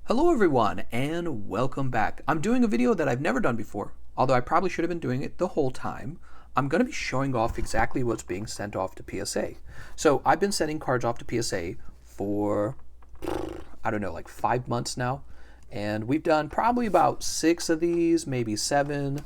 Hello everyone and welcome back. I'm doing a video that I've never done before, although I probably should have been doing it the whole time. I'm going to be showing off exactly what's being sent off to PSA. So I've been sending cards off to PSA for, I don't know, like 5 months now. And we've done probably about 6 of these, maybe 7.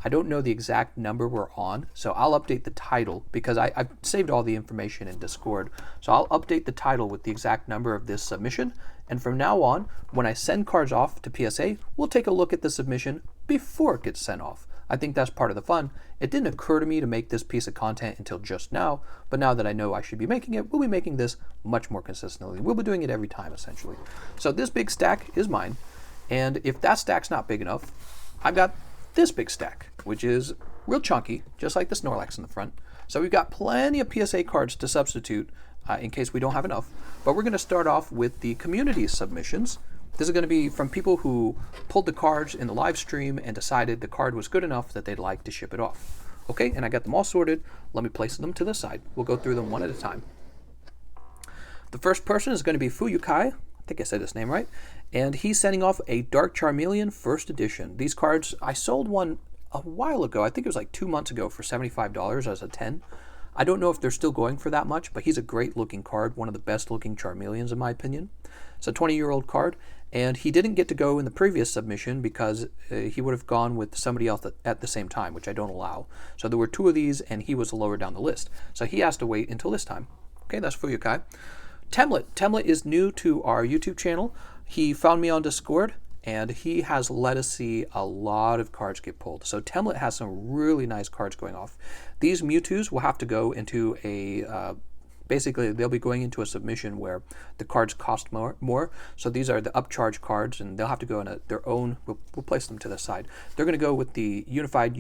I don't know the exact number we're on, so I'll update the title because I've saved all the information in Discord. So I'll update the title with the exact number of this submission. And from now on, when I send cards off to PSA, we'll take a look at the submission before it gets sent off. I think that's part of the fun. It didn't occur to me to make this piece of content until just now, but now that I know I should be making it, we'll be making this much more consistently. We'll be doing it every time, essentially. So this big stack is mine, and if that stack's not big enough, I've got this big stack, which is real chunky, just like the Snorlax in the front. So we've got plenty of PSA cards to substitute in case we don't have enough. But we're going to start off with the community submissions. This is going to be from people who pulled the cards in the live stream and decided the card was good enough that they'd like to ship it off. Okay, and I got them all sorted. Let me place them to the side. We'll go through them one at a time. The first person is going to be Fuyukai. I think I said his name right. And he's sending off a Dark Charmeleon First Edition. These cards, I sold one a while ago. I think it was like 2 months ago for $75 as a 10. I don't know if they're still going for that much, but he's a great looking card, one of the best looking Charmeleons in my opinion. It's a 20-year-old card, and he didn't get to go in the previous submission because he would have gone with somebody else at the same time, which I don't allow. So there were 2 of these, and he was lower down the list. So he has to wait until this time. Okay, that's Fuyukai. Temlet. Temlet is new to our YouTube channel. He found me on Discord, and he has let us see a lot of cards get pulled. So Temlet has some really nice cards going off. These Mewtwo's will have to go into a, basically they'll be going into a submission where the cards cost more. So these are the upcharge cards, and they'll have to go in their own, we'll place them to the side. They're going to go with the Unified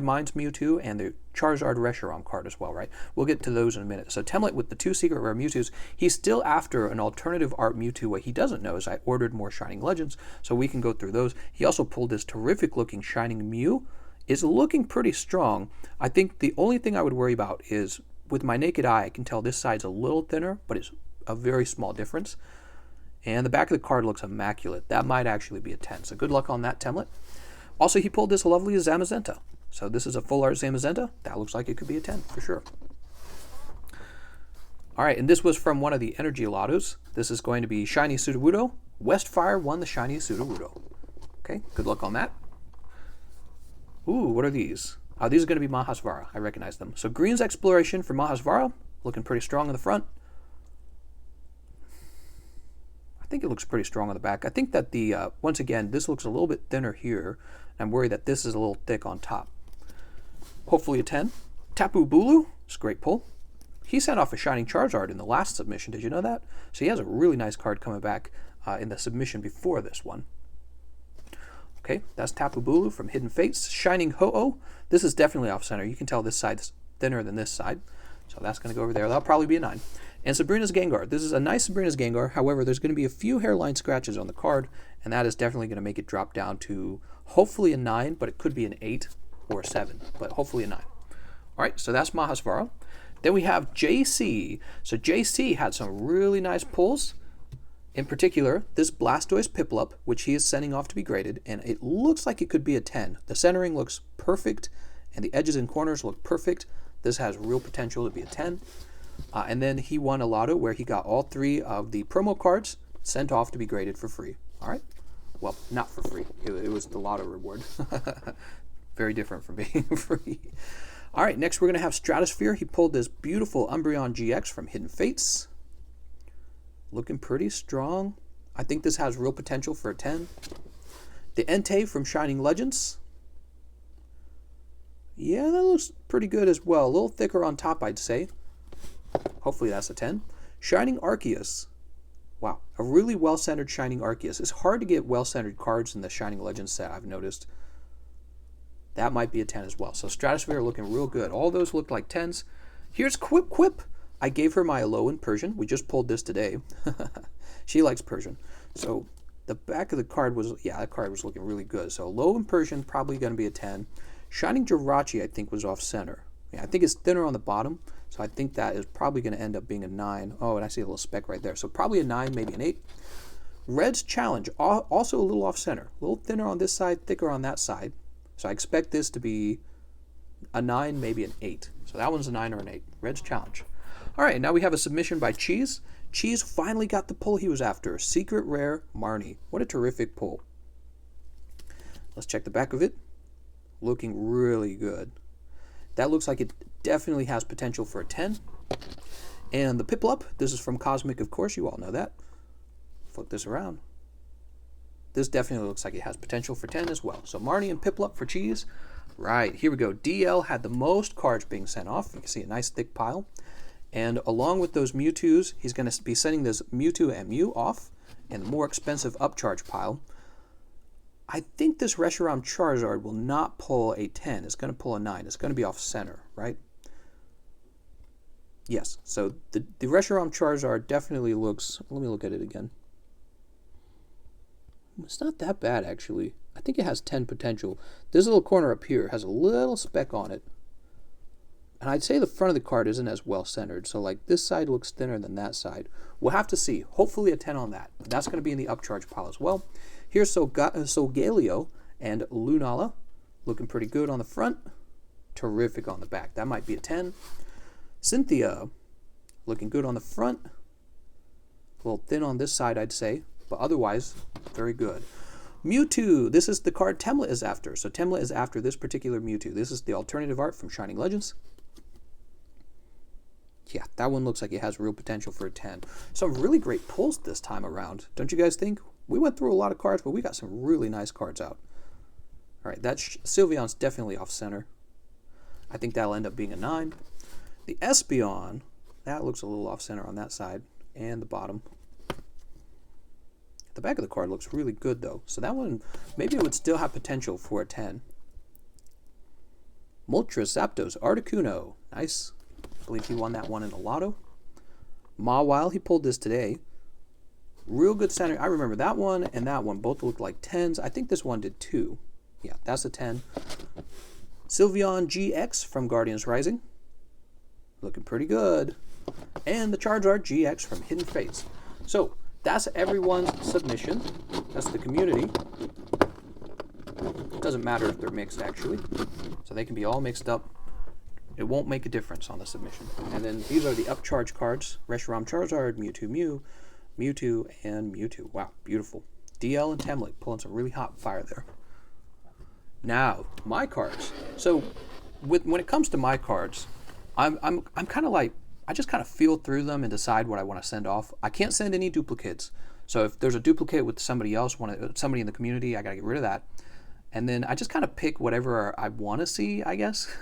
Minds Mewtwo and the Charizard Reshiram card as well, right? We'll get to those in a minute. So Temlet with the 2 secret rare Mewtwo's, he's still after an alternative art Mewtwo. What he doesn't know is I ordered more Shining Legends, so we can go through those. He also pulled this terrific looking Shining Mew. It's looking pretty strong. I think the only thing I would worry about is with my naked eye, I can tell this side's a little thinner, but it's a very small difference. And the back of the card looks immaculate. That might actually be a 10, so good luck on that, Temlet. Also, he pulled this lovely Zamazenta. So this is a full art Zamazenta. That looks like it could be a 10 for sure. All right, and this was from one of the Energy Lottos. This is going to be Shiny Sudowoodo. Westfire won the Shiny Sudowoodo. Okay, good luck on that. Ooh, what are these? These are going to be Mahasvara. I recognize them. So Green's Exploration for Mahasvara, looking pretty strong in the front. I think it looks pretty strong on the back. I think that the, once again, this looks a little bit thinner here. I'm worried that this is a little thick on top. Hopefully a 10. Tapu Bulu, it's a great pull. He sent off a Shining Charizard in the last submission. Did you know that? So he has a really nice card coming back in the submission before this one. Okay, that's Tapu Bulu from Hidden Fates. Shining Ho-Oh. This is definitely off center. You can tell this side's thinner than this side. So that's going to go over there. That'll probably be a 9. And Sabrina's Gengar. This is a nice Sabrina's Gengar. However, there's going to be a few hairline scratches on the card, and that is definitely going to make it drop down to hopefully a 9, but it could be an 8 or a 7, but hopefully a 9. All right, so that's Mahasvara. Then we have JC. So JC had some really nice pulls. In particular, this Blastoise Piplup, which he is sending off to be graded, and it looks like it could be a 10. The centering looks perfect, and the edges and corners look perfect. This has real potential to be a 10. And then he won a lotto where he got all 3 of the promo cards sent off to be graded for free. All right? Well, not for free. It was the lotto reward. Very different from being free. All right, next we're going to have Stratosphere. He pulled this beautiful Umbreon GX from Hidden Fates. Looking pretty strong. I think this has real potential for a 10. The Entei from Shining Legends. Yeah, that looks pretty good as well. A little thicker on top, I'd say. Hopefully that's a 10. Shining Arceus. Wow, a really well-centered Shining Arceus. It's hard to get well-centered cards in the Shining Legends set, I've noticed. That might be a 10 as well. So Stratosphere looking real good. All those look like 10s. Here's Quip Quip. I gave her my Alolan Persian. We just pulled this today. She likes Persian. So the back of the card was, yeah, that card was looking really good. So Alolan Persian, probably going to be a 10. Shining Jirachi, I think, was off center. Yeah, I think it's thinner on the bottom. So I think that is probably going to end up being a 9. Oh, and I see a little speck right there. So probably a 9, maybe an 8. Red's Challenge, also a little off center. A little thinner on this side, thicker on that side. So I expect this to be a 9, maybe an 8. So that one's a 9 or an 8. Red's Challenge. All right, now we have a submission by Cheese. Cheese finally got the pull he was after. Secret Rare Marnie. What a terrific pull. Let's check the back of it. Looking really good. That looks like it definitely has potential for a 10. And the Piplup, this is from Cosmic, of course, you all know that. Flip this around. This definitely looks like it has potential for 10 as well. So Marnie and Piplup for Cheese. Right, here we go. DL had the most cards being sent off. You can see a nice thick pile. And along with those Mewtwo's, he's going to be sending this Mewtwo and Mew off in the more expensive upcharge pile. I think this Reshiram Charizard will not pull a 10. It's going to pull a 9. It's going to be off center, right? Yes, so the Reshiram Charizard definitely looks... Let me look at it again. It's not that bad, actually. I think it has 10 potential. This little corner up here has a little speck on it. And I'd say the front of the card isn't as well centered. So like this side looks thinner than that side. We'll have to see. Hopefully a 10 on that. But that's going to be in the upcharge pile as well. Here's Solgaleo and Lunala. Looking pretty good on the front. Terrific on the back. That might be a 10. Cynthia. Looking good on the front. A little thin on this side, I'd say. But otherwise, very good. Mewtwo. This is the card Temla is after. So Temla is after this particular Mewtwo. This is the alternative art from Shining Legends. Yeah, that one looks like it has real potential for a 10. Some really great pulls this time around. Don't you guys think? We went through a lot of cards, but we got some really nice cards out. All right, that Sylveon's definitely off center. I think that'll end up being a 9. The Espeon, that looks a little off center on that side and the bottom. The back of the card looks really good, though. So that one, maybe it would still have potential for a 10. Moltres Zapdos Articuno. Nice. I believe he won that one in the lotto. Mawile, he pulled this today. Real good center. I remember that one and that one. Both looked like 10s. I think this one did 2. Yeah, that's a 10. Sylveon GX from Guardians Rising. Looking pretty good. And the Charizard GX from Hidden Fates. So, that's everyone's submission. That's the community. It doesn't matter if they're mixed, actually. So they can be all mixed up. It won't make a difference on the submission. And then these are the upcharge cards. Reshiram Charizard, Mewtwo Mew, Mewtwo, and Mewtwo. Wow, beautiful. DL and Temlate pulling some really hot fire there. Now, my cards. So, when it comes to my cards, I'm kind of like, I just kind of feel through them and decide what I want to send off. I can't send any duplicates. So if there's a duplicate with somebody else, somebody in the community, I got to get rid of that. And then I just kind of pick whatever I want to see, I guess.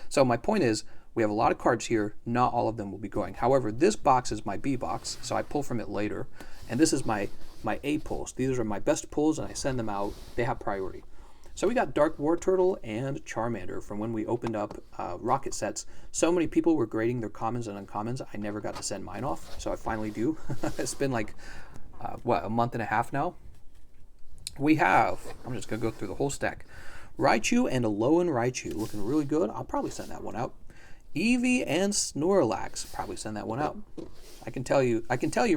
So my point is, we have a lot of cards here. Not all of them will be going. However, this box is my B box, so I pull from it later. And this is my A pulls. These are my best pulls, and I send them out. They have priority. So we got Dark War Turtle and Charmander from when we opened up Rocket sets. So many people were grading their commons and uncommons. I never got to send mine off, so I finally do. It's been like, a month and a half now. We have, I'm just going to go through the whole stack. Raichu and Alolan Raichu, looking really good. I'll probably send that one out. Eevee and Snorlax, probably send that one out. I can tell you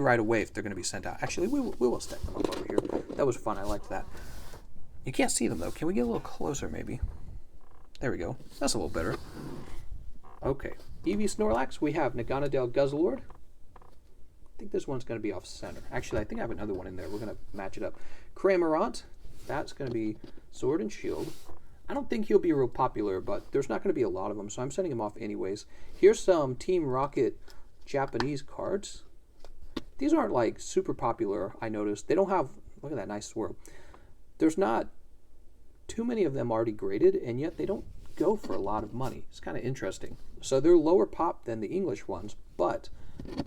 right away if they're going to be sent out. Actually, we will stack them up over here. That was fun. I liked that. You can't see them, though. Can we get a little closer, maybe? There we go. That's a little better. Okay. Eevee Snorlax, we have Naganadel Guzzlord. I think this one's going to be off center. Actually, I think I have another one in there. We're going to match it up. Cramorant, that's going to be Sword and Shield. I don't think he'll be real popular, but there's not going to be a lot of them, so I'm sending him off anyways. Here's some Team Rocket Japanese cards. These aren't, like, super popular, I noticed. They don't have... Look at that nice swirl. There's not too many of them already graded, and yet they don't go for a lot of money. It's kind of interesting. So they're lower pop than the English ones, but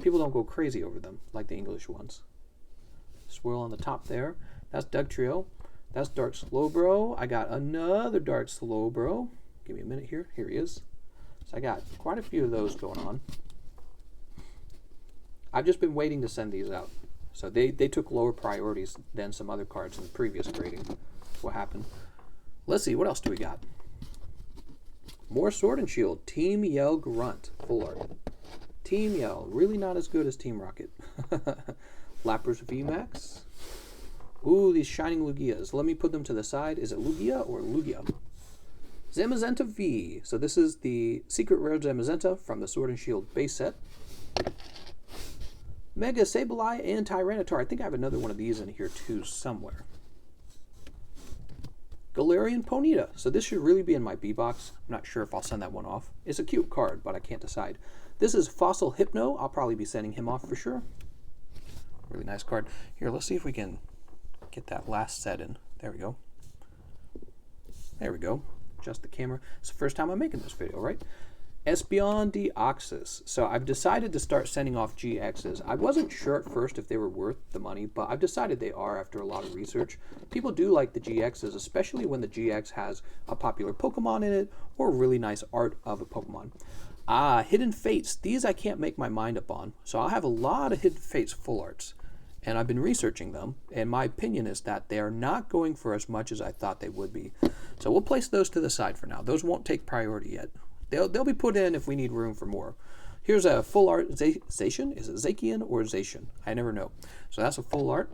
people don't go crazy over them like the English ones. Swirl on the top there. That's Dugtrio. That's Dark Slowbro. I got another Dark Slowbro. Give me a minute here. Here he is. So I got quite a few of those going on. I've just been waiting to send these out. So they took lower priorities than some other cards in the previous grading. That's what happened. Let's see, what else do we got? More Sword and Shield. Team Yell Grunt. Full art. Team Yell. Really not as good as Team Rocket. Lapras VMAX. Ooh, these shining Lugias. Let me put them to the side. Is it Lugia or Lugia? Zamazenta V. So this is the Secret Rare Zamazenta from the Sword and Shield base set. Mega Sableye and Tyranitar. I think I have another one of these in here too somewhere. Galarian Ponyta. So this should really be in my B-Box. I'm not sure if I'll send that one off. It's a cute card, but I can't decide. This is Fossil Hypno. I'll probably be sending him off for sure. Really nice card. Here, let's see if we can get that last set in. There we go. There we go. Adjust the camera. It's the first time I'm making this video, right? Espeon Deoxys. So I've decided to start sending off GXs. I wasn't sure at first if they were worth the money, but I've decided they are after a lot of research. People do like the GXs, especially when the GX has a popular Pokemon in it or really nice art of a Pokemon. Hidden Fates. These I can't make my mind up on. So I'll have a lot of Hidden Fates full arts. And I've been researching them, and my opinion is that they are not going for as much as I thought they would be. So we'll place those to the side for now. Those won't take priority yet. They'll be put in if we need room for more. Here's a full art Zacian. Is it Zacian or Zacian? I never know. So that's a full art.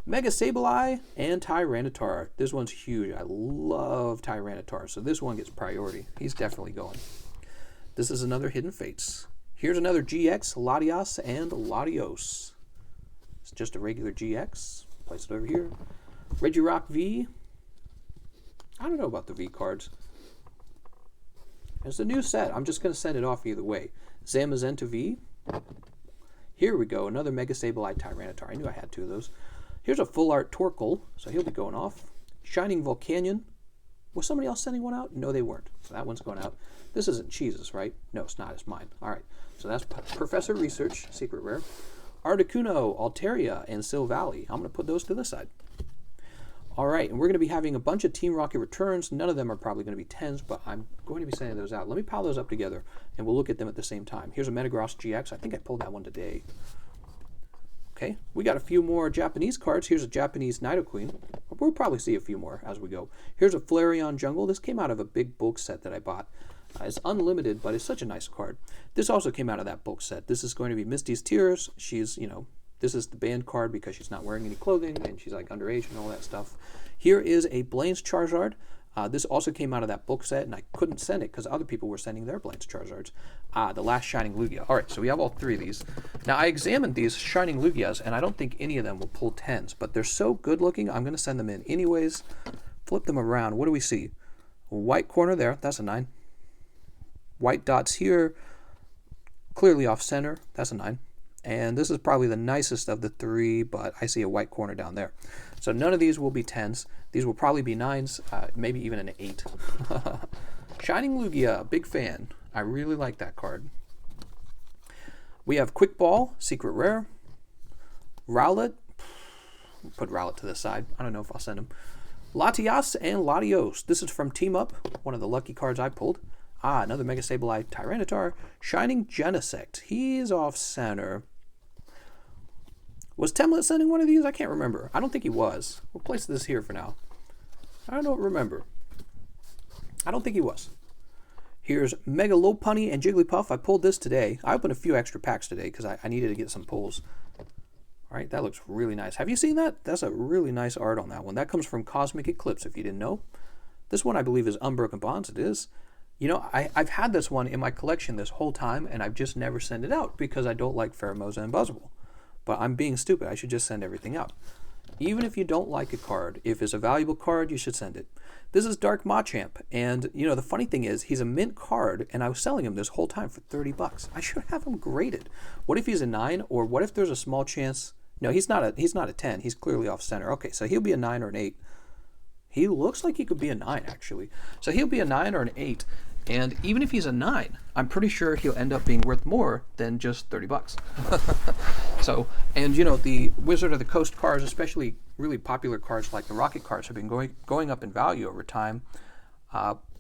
Mega Sableye and Tyranitar. This one's huge. I love Tyranitar, so this one gets priority. He's definitely going. This is another Hidden Fates. Here's another GX, Latias and Latios. It's just a regular GX. Place it over here. Regirock V. I don't know about the V cards. It's a new set. I'm just going to send it off either way. Zamazenta V. Here we go. Another Mega Sableye Tyranitar. I knew I had two of those. Here's a full art Torkoal. So he'll be going off. Shining Volcanion. Was somebody else sending one out? No, they weren't. So that one's going out. This isn't Cheese's, right? No, it's not. It's mine. All right. So that's Professor Research, Secret Rare. Articuno, Altaria, and Silvally. I'm going to put those to the side. All right, and we're going to be having a bunch of Team Rocket returns. None of them are probably going to be 10s, but I'm going to be sending those out. Let me pile those up together, and we'll look at them at the same time. Here's a Metagross GX. I think I pulled that one today. Okay, we got a few more Japanese cards. Here's a Japanese Nidoqueen. We'll probably see a few more as we go. Here's a Flareon Jungle. This came out of a big bulk set that I bought. It's unlimited, but it's such a nice card. This also came out of that bulk set. This is going to be Misty's Tears. She's, this is the banned card because she's not wearing any clothing and she's like underage and all that stuff. Here is a Blaine's Charizard. This also came out of that book set, and I couldn't send it because other people were sending their Blaine's Charizards. The last Shining Lugia. All right, so we have all three of these. Now, I examined these Shining Lugias, and I don't think any of them will pull 10s, but they're so good looking, I'm going to send them in anyways. Flip them around. What do we see? White corner there. That's a 9. White dots here, clearly off center. That's a 9. And this is probably the nicest of the three, but I see a white corner down there. So none of these will be 10s. These will probably be 9s, maybe even an 8. Shining Lugia, big fan. I really like that card. We have Quick Ball, Secret Rare. Rowlet. Put Rowlet to the side. I don't know if I'll send him. Latias and Latios. This is from Team Up, one of the lucky cards I pulled. Another Mega Sableye Tyranitar. Shining Genesect. He's off center. Was Temlet sending one of these? I can't remember. I don't think he was. We'll place this here for now. I don't remember. I don't think he was. Here's Mega Lopunny and Jigglypuff. I pulled this today. I opened a few extra packs today because I needed to get some pulls. All right, that looks really nice. Have you seen that? That's a really nice art on that one. That comes from Cosmic Eclipse, if you didn't know. This one, I believe, is Unbroken Bonds. It is. I've had this one in my collection this whole time, and I've just never sent it out because I don't like Pheromosa and Buzzwole. But I'm being stupid. I should just send everything out. Even if you don't like a card, if it's a valuable card, you should send it. This is Dark Machamp, and the funny thing is, he's a mint card, and I was selling him this whole time for $30. I should have him graded. What if he's a 9, or what if there's a small chance? No, he's not a 10. He's clearly off center. Okay, so he'll be a 9 or an 8. He looks like he could be a 9, actually. So he'll be a 9 or an 8. And even if he's a 9, I'm pretty sure he'll end up being worth more than just $30. So, and the Wizard of the Coast cards, especially really popular cards like the Rocket cards, have been going up in value over time.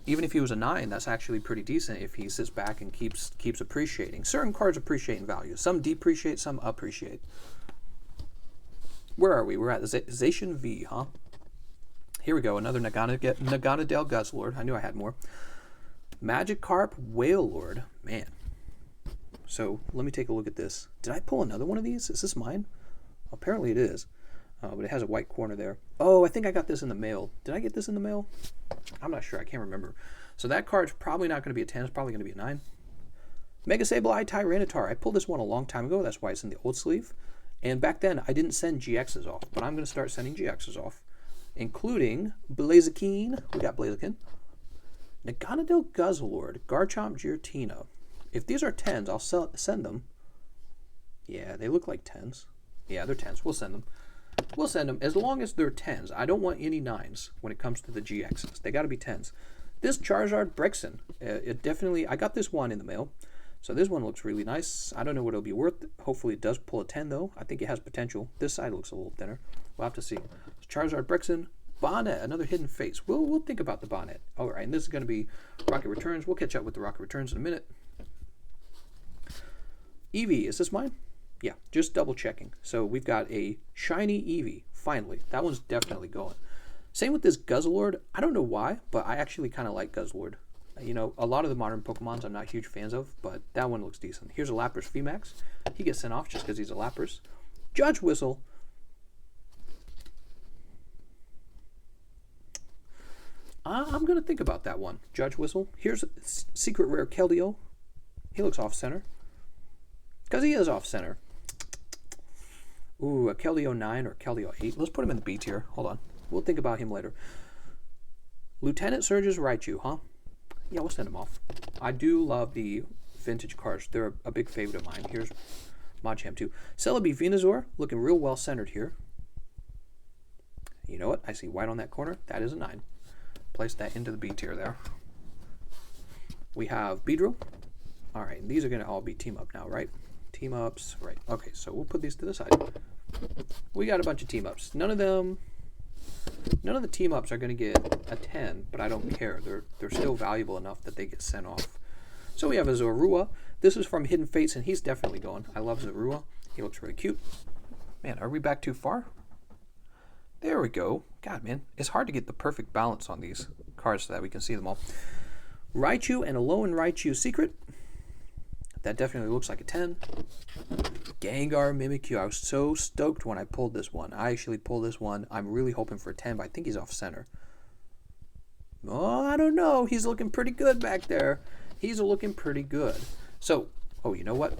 Even if he was a 9, that's actually pretty decent if he sits back and keeps appreciating. Certain cards appreciate in value. Some depreciate, some appreciate. Where are we? We're at Zacian V, huh? Here we go. Another Naganadel Guzzlord. I knew I had more. Magikarp Wailord. Man. So let me take a look at this. Did I pull another one of these? Is this mine? Apparently it is, but it has a white corner there. Oh, I think I got this in the mail. Did I get this in the mail? I'm not sure. I can't remember. So that card's probably not going to be a 10. It's probably going to be a 9. Mega Sableye Tyranitar. I pulled this one a long time ago. That's why it's in the old sleeve. And back then, I didn't send GXs off, but I'm going to start sending GXs off, including Blaziken. We got Blaziken. Naganadel Guzzlord, Garchomp Giratina. If these are 10s, I'll send them. Yeah, they look like 10s. Yeah, they're 10s. We'll send them. We'll send them as long as they're 10s. I don't want any 9s when it comes to the GXs. They got to be 10s. This Charizard Brexen, it definitely, I got this one in the mail. So this one looks really nice. I don't know what it'll be worth. Hopefully it does pull a 10 though. I think it has potential. This side looks a little thinner. We'll have to see. Charizard Brexen, Bonnet, another hidden face. We'll think about the Bonnet. All right, and this is going to be Rocket Returns. We'll catch up with the Rocket Returns in a minute. Eevee, is this mine? Yeah, just double checking. So we've got a shiny Eevee, finally. That one's definitely going. Same with this Guzzlord. I don't know why, but I actually kind of like Guzzlord. You know, a lot of the modern Pokemons I'm not huge fans of, but that one looks decent. Here's a Lapras VMAX. He gets sent off just because he's a Lapras. Judge Whistle. I'm going to think about that one. Judge Whistle. Here's a Secret Rare Keldeo. He looks off-center. Because he is off-center. Ooh, a Keldeo 9 or Keldeo 8. Let's put him in the B tier. Hold on. We'll think about him later. Lieutenant Surge's Raichu, huh? Yeah, we'll send him off. I do love the vintage cards. They're a big favorite of mine. Here's Machamp 2. Celebi Venusaur, looking real well centered here. You know what? I see white on that corner. That is a 9. Place that into the B tier there. We have Beedrill. All right, and these are going to all be team up now, right? Team ups, right. Okay, so we'll put these to the side. We got a bunch of team ups. None of the team ups are going to get a 10, but I don't care. They're still valuable enough that they get sent off. So we have a Zorua. This is from Hidden Fates, and he's definitely going. I love Zorua. He looks really cute. Man, are we back too far? There we go. God, man, it's hard to get the perfect balance on these cards so that we can see them all. Raichu and Alolan Raichu Secret. That definitely looks like a 10. Gengar Mimikyu. I was so stoked when I pulled this one. I actually pulled this one. I'm really hoping for a 10, but I think he's off center. Oh, I don't know. He's looking pretty good back there. He's looking pretty good. So, oh, you know what?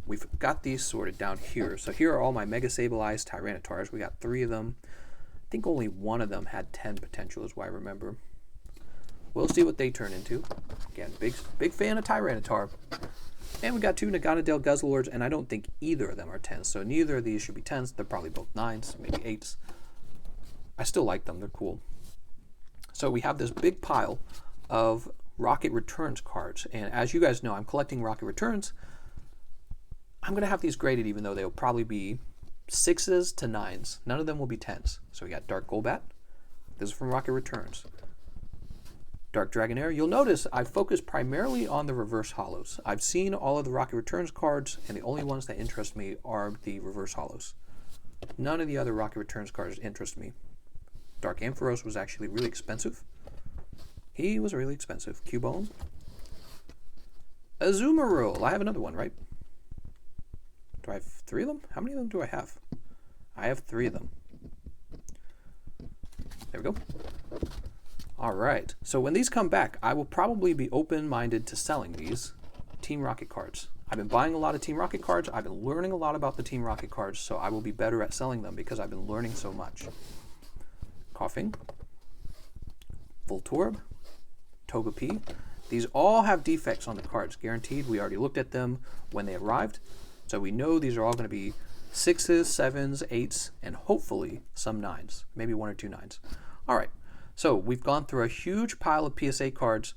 We've got these sorted down here. So here are all my Mega Sableye Tyranitars. We got 3 of them. I think only one of them had 10 potential is what I remember. We'll see what they turn into. Again, big fan of Tyranitar. And we got 2 Naganadel Guzzlords, and I don't think either of them are 10s. So neither of these should be 10s. They're probably both 9s, maybe 8s. I still like them. They're cool. So we have this big pile of Rocket Returns cards. And as you guys know, I'm collecting Rocket Returns. I'm going to have these graded even though they'll probably be 6s to 9s. None of them will be 10s. So we got Dark Golbat. This is from Rocket Returns. Dark Dragonair. You'll notice I focus primarily on the reverse hollows. I've seen all of the Rocket Returns cards, and the only ones that interest me are the reverse hollows. None of the other Rocket Returns cards interest me. Dark Ampharos was actually really expensive. He was really expensive. Cubone. Azumarill. I have another one, right? Do I have 3 of them? How many of them do I have? I have 3 of them. There we go. All right, so when these come back, I will probably be open-minded to selling these Team Rocket cards. I've been buying a lot of Team Rocket cards. I've been learning a lot about the Team Rocket cards, so I will be better at selling them because I've been learning so much. Coughing. Voltorb. Togepi. These all have defects on the cards, guaranteed. We already looked at them when they arrived, so we know these are all going to be 6s, 7s, 8s, and hopefully some 9s, maybe 1 or 2 9s. All right. So we've gone through a huge pile of PSA cards.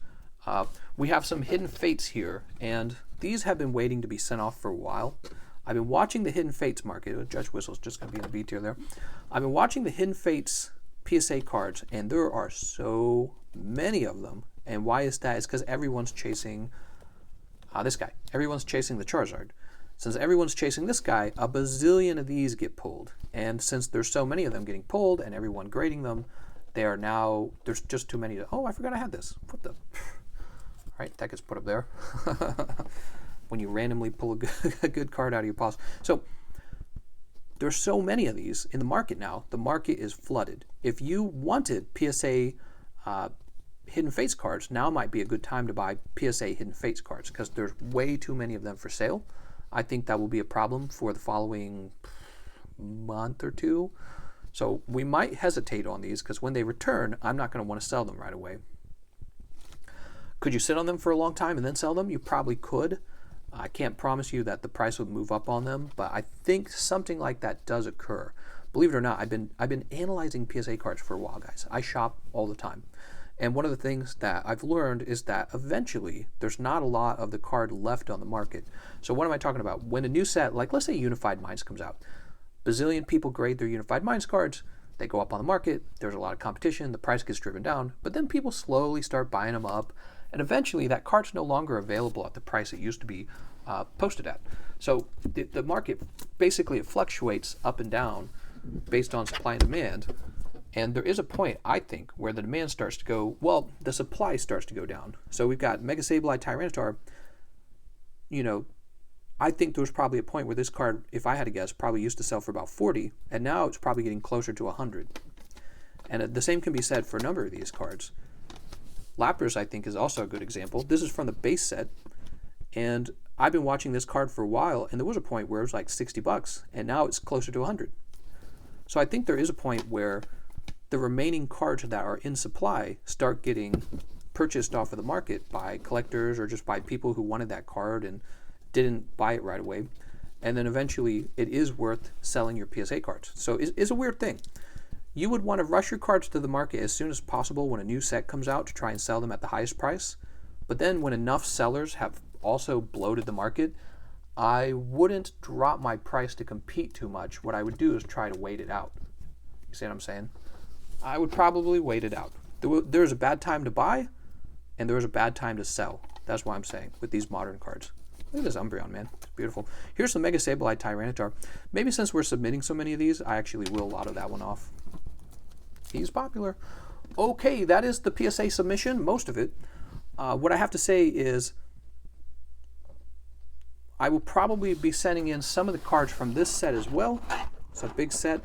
We have some Hidden Fates here, and these have been waiting to be sent off for a while. I've been watching the Hidden Fates market. Judge Whistle's just going to be in the B tier there. I've been watching the Hidden Fates PSA cards, and there are so many of them. And why is that? It's because everyone's chasing this guy. Everyone's chasing the Charizard. Since everyone's chasing this guy, a bazillion of these get pulled. And since there's so many of them getting pulled and everyone grading them, they are now, there's just too many. Oh, I forgot I had this. What the? All right, that gets put up there. When you randomly pull a good card out of your paws. So there's so many of these in the market now. The market is flooded. If you wanted PSA Hidden Fates cards, now might be a good time to buy PSA Hidden Fates cards because there's way too many of them for sale. I think that will be a problem for the following month or two. So we might hesitate on these because when they return, I'm not going to want to sell them right away. Could you sit on them for a long time and then sell them? You probably could. I can't promise you that the price would move up on them, but I think something like that does occur. Believe it or not, I've been analyzing PSA cards for a while, guys. I shop all the time. And one of the things that I've learned is that eventually there's not a lot of the card left on the market. So what am I talking about? When a new set, like let's say Unified Minds comes out, bazillion people grade their Unified Minds cards, they go up on the market, there's a lot of competition, the price gets driven down, but then people slowly start buying them up, and eventually that card's no longer available at the price it used to be posted at. So the market, basically it fluctuates up and down based on supply and demand, and there is a point, I think, where the demand starts to go, well, the supply starts to go down. So we've got Mega Sableye Tyranitar, you know, I think there was probably a point where this card, if I had to guess, probably used to sell for about 40, and now it's probably getting closer to 100. And the same can be said for a number of these cards. Lapras, I think, is also a good example. This is from the base set, and I've been watching this card for a while, and there was a point where it was like 60 bucks, and now it's closer to 100. So I think there is a point where the remaining cards that are in supply start getting purchased off of the market by collectors or just by people who wanted that card and didn't buy it right away, and then eventually it is worth selling your PSA cards. So it's a weird thing. You would want to rush your cards to the market as soon as possible when a new set comes out to try and sell them at the highest price, but then when enough sellers have also bloated the market, I wouldn't drop my price to compete too much. What I would do is try to wait it out. You see what I'm saying? I would probably wait it out. There's a bad time to buy, and there's a bad time to sell. That's what I'm saying with these modern cards. Look at this Umbreon, man. It's beautiful. Here's the Mega Sableye Tyranitar. Maybe since we're submitting so many of these, I actually will auto that one off. He's popular. Okay, that is the PSA submission, most of it. What I have to say is I will probably be sending in some of the cards from this set as well. It's a big set.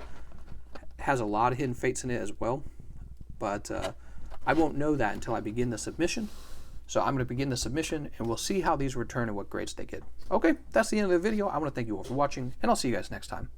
Has a lot of Hidden Fates in it as well. But I won't know that until I begin the submission. So I'm going to begin the submission, and we'll see how these return and what grades they get. Okay, that's the end of the video. I want to thank you all for watching, and I'll see you guys next time.